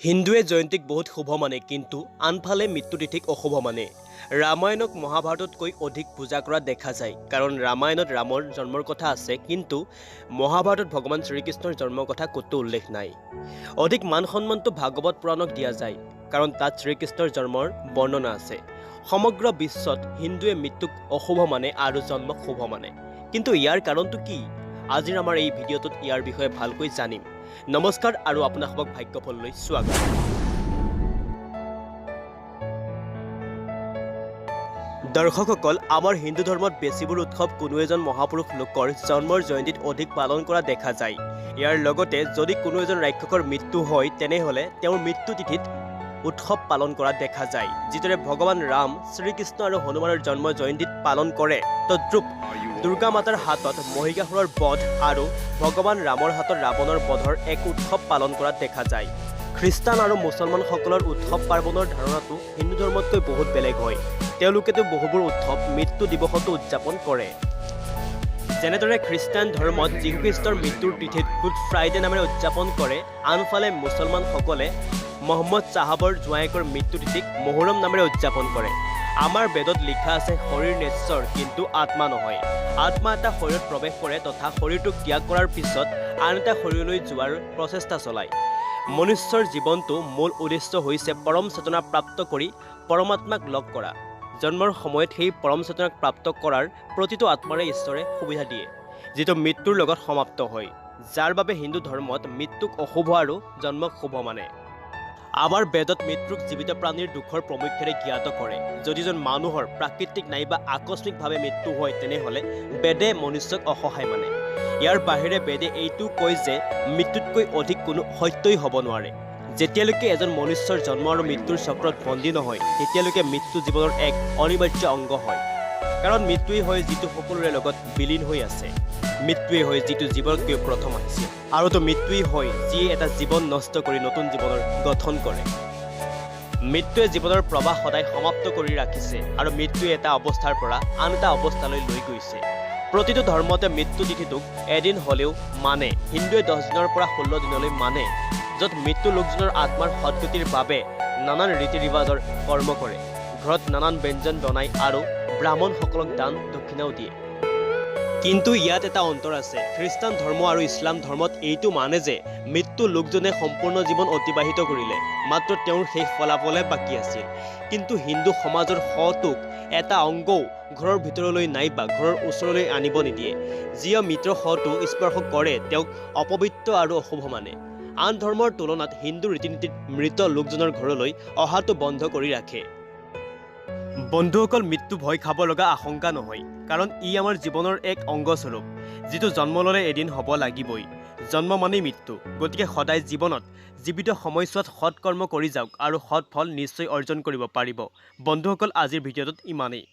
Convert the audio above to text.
হিন্দুৱে জয়ন্তীক বহুত শুভ মানে, কিন্তু আনফালে মৃত্যুতিথিক অশুভ মানে। ৰামায়ণক মহাভাৰততকৈ অধিক পূজা কৰা দেখা যায়, কাৰণ ৰামায়ণত ৰামৰ জন্মৰ কথা আছে, কিন্তু মহাভাৰতত ভগৱান শ্ৰীকৃষ্ণৰ জন্মৰ কথা ক'তো উল্লেখ নাই। অধিক মান সন্মানটো ভাগৱত পুৰাণক দিয়া যায়, কাৰণ তাত শ্ৰীকৃষ্ণৰ জন্মৰ বৰ্ণনা আছে। সমগ্ৰ বিশ্বত হিন্দুৱে মৃত্যুক অশুভ মানে আৰু জন্মক শুভ মানে, কিন্তু ইয়াৰ কাৰণটো কি? আজিৰ আমাৰ এই ভিডিঅ'টোত ইয়াৰ বিষয়ে ভালকৈ জানিম। নমস্কাৰ আৰু আপোনালোকক ভাগ্যফললৈ স্বাগত। দৰ্শকসকল, আমাৰ হিন্দু ধৰ্মত বেছিবোৰ উৎসৱ কোনো এজন মহাপুৰুষ লোকৰ জন্মৰ জয়ন্তীত অধিক পালন কৰা দেখা যায়। ইয়াৰ লগতে যদি কোনো এজন ৰাক্ষসৰ মৃত্যু হয়, তেনেহ'লে তেওঁৰ মৃত্যু তিথিত উৎসৱ পালন কৰা দেখা যায়। যিদৰে ভগৱান ৰাম, শ্ৰীকৃষ্ণ আৰু হনুমানৰ জন্ম জয়ন্তীত পালন কৰে, তদ্ৰুপ দুৰ্গা মাতাৰ হাতত মহিষাসুৰৰ বধ আৰু ভগৱান ৰামৰ হাতত ৰাৱণৰ বধৰ এক উৎসৱ পালন কৰা দেখা যায়। খ্ৰীষ্টান আৰু মুছলমানসকলৰ উৎসৱ পাৰ্বণৰ ধাৰণাটো হিন্দু ধৰ্মতকৈ বহুত বেলেগ হয়। তেওঁলোকেতো বহুবোৰ উৎসৱ মৃত্যু দিৱসতো উদযাপন কৰে। যেনেদৰে খ্ৰীষ্টান ধৰ্মত যীশুখ্ৰীষ্টৰ মৃত্যুৰ তিথিত গুড ফ্ৰাইডে নামেৰে উদযাপন কৰে, আনফালে মুছলমানসকলে মহম্মদ চাহাবৰ জোঁৱায়েকৰ মৃত্যু তিথিক মহৰম নামেৰে উদযাপন কৰে। আমাৰ বেদত লিখা আছে, শৰীৰ নেশ্বৰ কিন্তু আত্মা নহয়। আত্মা এটা শৰীৰত প্ৰৱেশ কৰে তথা শৰীৰটোক ত্যাগ কৰাৰ পিছত আন এটা শৰীৰলৈ যোৱাৰ প্ৰচেষ্টা চলায়। মনুষ্যৰ জীৱনটো মূল উদ্দেশ্য হৈছে পৰম চেতনা প্ৰাপ্ত কৰি পৰমাত্মাক লগ কৰা। জন্মৰ সময়ত সেই পৰম চেতনাক প্ৰাপ্ত কৰাৰ প্ৰতিটো আত্মাৰে ঈশ্বৰে সুবিধা দিয়ে, যিটো মৃত্যুৰ লগত সমাপ্ত হয়, যাৰ বাবে হিন্দু ধৰ্মত মৃত্যুক অশুভ আৰু জন্মক শুভ মানে। আমাৰ বেদত মৃত্যুক জীৱিত প্ৰাণীৰ দুখৰ প্ৰমুখ্যেৰে জ্ঞাত কৰে। যদি এজন মানুহৰ প্ৰাকৃতিক নাইবা আকস্মিকভাৱে মৃত্যু হয়, তেনেহ'লে বেদে মনুষ্যক অসহায় মানে। ইয়াৰ বাহিৰে বেদে এইটো কয় যে মৃত্যুতকৈ অধিক কোনো সত্যই হ'ব নোৱাৰে। যেতিয়ালৈকে এজন মনুষ্যৰ জন্ম আৰু মৃত্যুৰ চক্ৰত বন্দী নহয়, তেতিয়ালৈকে মৃত্যু জীৱনৰ এক অনিবাৰ্য অংগ হয়। কাৰণ মৃত্যুৱেই হয় যিটো সকলোৰে লগত বিলীন হৈ আছে। মৃত্যুৱেই হয় যিটো জীৱনতকৈ প্ৰথম আহিছে, আৰুতো মৃত্যুৱেই হয় যিয়ে এটা জীৱন নষ্ট কৰি নতুন জীৱনৰ গঠন কৰে। মৃত্যুৱে জীৱনৰ প্ৰবাহ সদায় সমাপ্ত কৰি ৰাখিছে, আৰু মৃত্যুৱে এটা অৱস্থাৰ পৰা আন এটা অৱস্থালৈ লৈ গৈছে। প্ৰতিটো ধৰ্মতে মৃত্যু তিথিটোক এদিন হ'লেও মানে। হিন্দুৱে 10 দিনৰ পৰা 16 দিনলৈ মানে, য'ত মৃত্যু লোকজনৰ আত্মাৰ সদ্গতিৰ বাবে নানান ৰীতি ৰিৱাজৰ কৰ্ম কৰে, ঘৰত নানান ব্যঞ্জন বনায় আৰু ব্ৰাহ্মণসকলক দান দক্ষিণাও দিয়ে। কিন্তু ইয়াত এটা অন্তৰ আছে। খ্ৰীষ্টান ধৰ্ম আৰু ইছলাম ধৰ্মত এইটো মানে যে মৃত্যু লোকজনে সম্পূৰ্ণ জীৱন অতিবাহিত কৰিলে, মাত্ৰ তেওঁৰ শেষ ফলাফলহে বাকী আছিল। কিন্তু হিন্দু সমাজৰ শটোক এটা অংগও ঘৰৰ ভিতৰলৈ নাইবা ঘৰৰ ওচৰলৈ আনিব নিদিয়ে। যিয়ে মৃতৰ শটো স্পৰ্শ কৰে তেওঁক অপবিত্ৰ আৰু অশুভ মানে। আন ধৰ্মৰ তুলনাত হিন্দু ৰীতি নীতিত মৃত লোকজনৰ ঘৰলৈ অহাটো বন্ধ কৰি ৰাখে। বন্ধুসকল, মৃত্যু ভয় খাব লগা আশংকা নহয়, কাৰণ ই আমাৰ জীৱনৰ এক অংগস্বৰূপ, যিটো জন্ম ল'লে এদিন হ'ব লাগিবই। জন্ম মানেই মৃত্যু। গতিকে সদায় জীৱনত জীৱিত সময়ছোৱাত সৎ কৰ্ম কৰি যাওক আৰু সৎ ফল নিশ্চয় অৰ্জন কৰিব পাৰিব। বন্ধুসকল, আজিৰ ভিডিঅ'টোত ইমানেই।